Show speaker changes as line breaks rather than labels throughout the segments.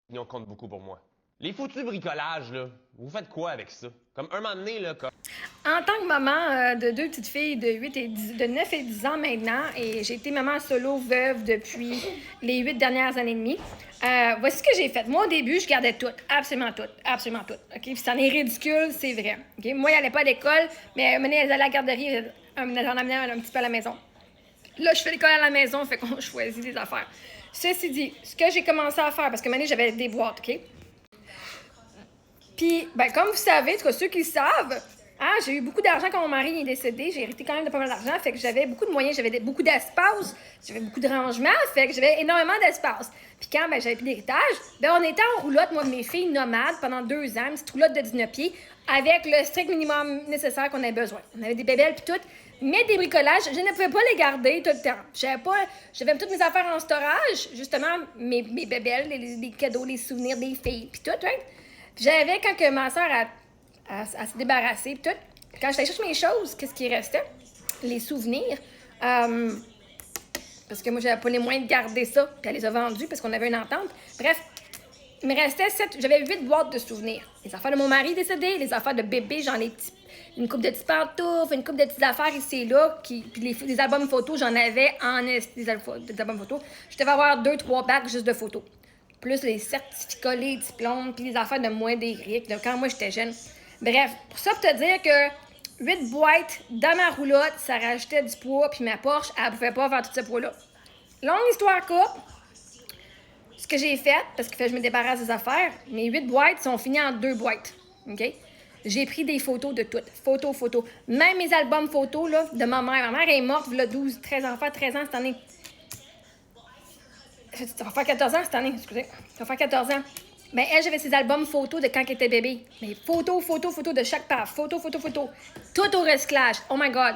opinion compte beaucoup pour moi. Les foutus bricolages, là, vous faites quoi avec ça? Comme un moment donné, là, comme...
En tant que maman de deux petites filles de 9 et 10 ans maintenant, et j'ai été maman solo veuve depuis les 8 dernières années et demie, voici ce que j'ai fait. Moi, au début, je gardais tout, absolument tout, absolument tout. OK? Puis c'en est ridicule, c'est vrai. OK? Moi, elle n'allait pas à l'école, mais elle allait à la garderie, j'en amenais un petit peu à la maison. Là, je fais l'école à la maison, fait qu'on choisit des affaires. Ceci dit, ce que j'ai commencé à faire, parce que maintenant, j'avais des boîtes, OK? Puis, ben, comme vous savez, en tout cas, ceux qui le savent, j'ai eu beaucoup d'argent quand mon mari est décédé. J'ai hérité quand même de pas mal d'argent. Fait que j'avais beaucoup de moyens, j'avais beaucoup d'espace, j'avais beaucoup de rangement. Fait que j'avais énormément d'espace. Puis quand j'avais plus d'héritage, on était en roulotte, moi, mes filles nomades, pendant 2 ans, une petite roulotte de 19 pieds, avec le strict minimum nécessaire qu'on avait besoin. On avait des bébelles puis tout. Mais des bricolages, je ne pouvais pas les garder tout le temps. J'avais toutes mes affaires en storage, justement, mes bébelles, les cadeaux, les souvenirs des filles, puis tout, right? J'avais, quand que ma soeur a se débarrassé, puis tout, quand j'allais chercher mes choses, qu'est-ce qui restait? Les souvenirs. Parce que moi, j'avais pas les moyens de garder ça, puis elle les a vendus parce qu'on avait une entente. Bref, il me restait j'avais 8 boîtes de souvenirs. Les affaires de mon mari décédé, les affaires de bébé, genre une coupe de petits pantoufles, une coupe de petites affaires ici et là, puis les albums photos, j'en avais des albums photos. Je devais avoir 2-3 bacs juste de photos. Plus les certificats, les diplômes, puis les affaires de moins des rics, quand moi j'étais jeune. Bref, pour ça, pour te dire que 8 boîtes dans ma roulotte, ça rajoutait du poids, puis ma Porsche, elle ne pouvait pas faire tout ce poids-là. Longue histoire courte, ce que j'ai fait, parce que je me débarrasse des affaires, mes 8 boîtes sont finies en 2 boîtes. OK? J'ai pris des photos de toutes. Photos. Même mes albums photos là, de ma mère. Ma mère est morte, il y a 12, 13 enfants, 13 ans cette année. Ça va faire 14 ans cette année, excusez. Ça va faire 14 ans. Ben, elle, j'avais ses albums photos de quand elle était bébé. Mais photos de chaque part. Photos. Tout au recyclage. Oh my God.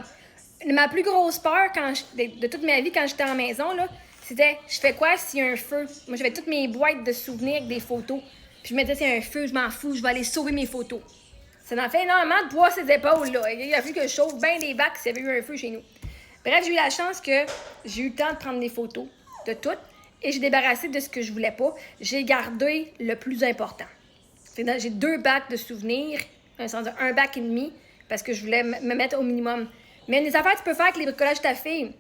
Ma plus grosse peur de toute ma vie quand j'étais en maison, là, c'était je fais quoi s'il y a un feu? Moi, j'avais toutes mes boîtes de souvenirs avec des photos. Puis je me disais, s'il y a un feu, je m'en fous, je vais aller sauver mes photos. Ça en fait énormément de poids à ses épaules, là. Il a fallu que je chauffe bien les bacs s'il y avait eu un feu chez nous. Bref, j'ai eu la chance que j'ai eu le temps de prendre des photos de toutes. Et j'ai débarrassé de ce que je voulais pas. J'ai gardé le plus important. J'ai 2 bacs de souvenirs, un bac et demi, parce que je voulais me mettre au minimum. Mais des affaires que tu peux faire avec les bricolages de ta fille.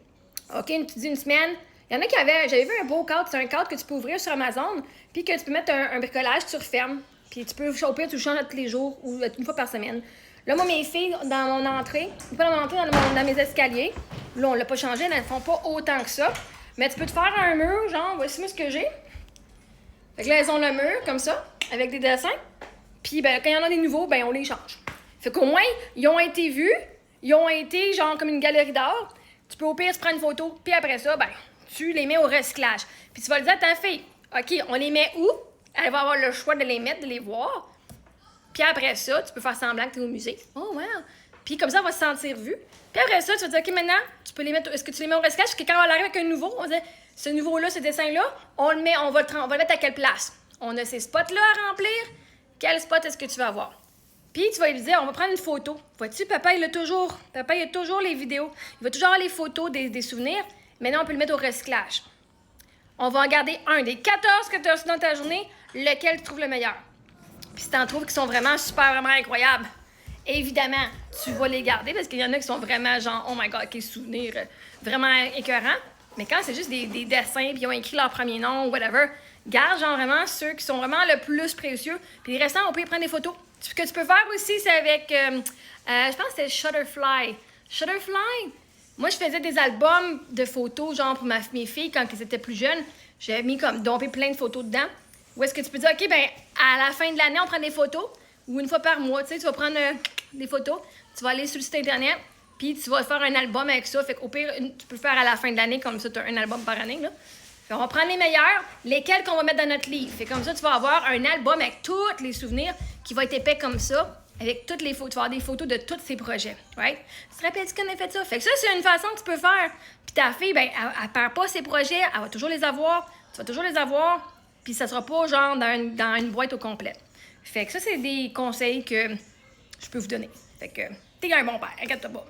OK, tu dis une semaine. Il y en a j'avais vu un beau cadre, c'est un cadre que tu peux ouvrir sur Amazon, puis que tu peux mettre un bricolage, tu refermes, puis tu peux choper, tu le changes tous les jours ou une fois par semaine. Là, moi, mes filles, dans mon entrée, dans mes escaliers, là, on l'a pas changé, elles ne font pas autant que ça. Mais tu peux te faire un mur, genre, voici moi ce que j'ai. Fait que là, elles ont le mur, comme ça, avec des dessins. Puis, ben, quand il y en a des nouveaux, ben, on les change. Fait qu'au moins, ils ont été vus, ils ont été, genre, comme une galerie d'art. Tu peux au pire, tu prends une photo, puis après ça, ben, tu les mets au recyclage. Puis tu vas le dire à ta fille, OK, on les met où? Elle va avoir le choix de les mettre, de les voir. Puis après ça, tu peux faire semblant que tu es au musée. Oh, wow! Puis comme ça, elle va se sentir vue. Puis après ça, tu vas dire, OK, maintenant, tu peux les mettre. Est-ce que tu les mets au recyclage? Parce que quand on arrive avec un nouveau, on va dire, ce nouveau-là, ce dessin-là, on le mettre à quelle place? On a ces spots-là à remplir. Quel spot est-ce que tu vas avoir? Puis tu vas lui dire, on va prendre une photo. Vois-tu, papa, il a toujours les vidéos. Il va toujours avoir les photos des souvenirs. Maintenant, on peut le mettre au recyclage. On va en garder un des 14 que tu as reçus dans ta journée, lequel tu trouves le meilleur. Puis si tu en trouves qui sont vraiment super, vraiment incroyables, évidemment, tu vas les garder parce qu'il y en a qui sont vraiment genre, oh my God, quel souvenir vraiment écœurant. Mais quand c'est juste des dessins, puis ils ont écrit leur premier nom, whatever, garde genre vraiment ceux qui sont vraiment le plus précieux. Puis les restants, on peut y prendre des photos. Ce que tu peux faire aussi, c'est avec, je pense que c'est Shutterfly. Shutterfly, moi, je faisais des albums de photos, genre pour mes filles quand elles étaient plus jeunes. J'avais mis comme dompé plein de photos dedans. Où est-ce que tu peux dire, OK, ben à la fin de l'année, on prend des photos, ou une fois par mois, tu sais, tu vas prendre des photos, tu vas aller sur le site Internet, puis tu vas faire un album avec ça. Fait qu'au pire, tu peux faire à la fin de l'année, comme ça, tu as un album par année, là. Fait on va prendre les meilleurs, lesquels qu'on va mettre dans notre livre. Fait comme ça, tu vas avoir un album avec tous les souvenirs qui va être épais comme ça, avec toutes les photos. Tu vas avoir des photos de tous ces projets, right? Tu te rappelles-tu qu'on a fait ça? Fait que ça, c'est une façon que tu peux faire. Puis ta fille, ben, elle perd pas ses projets, elle va toujours les avoir, tu vas toujours les avoir. Puis ça sera pas genre dans une boîte au complet. Fait que ça, c'est des conseils que je peux vous donner. Fait que t'es un bon père, inquiète-toi pas.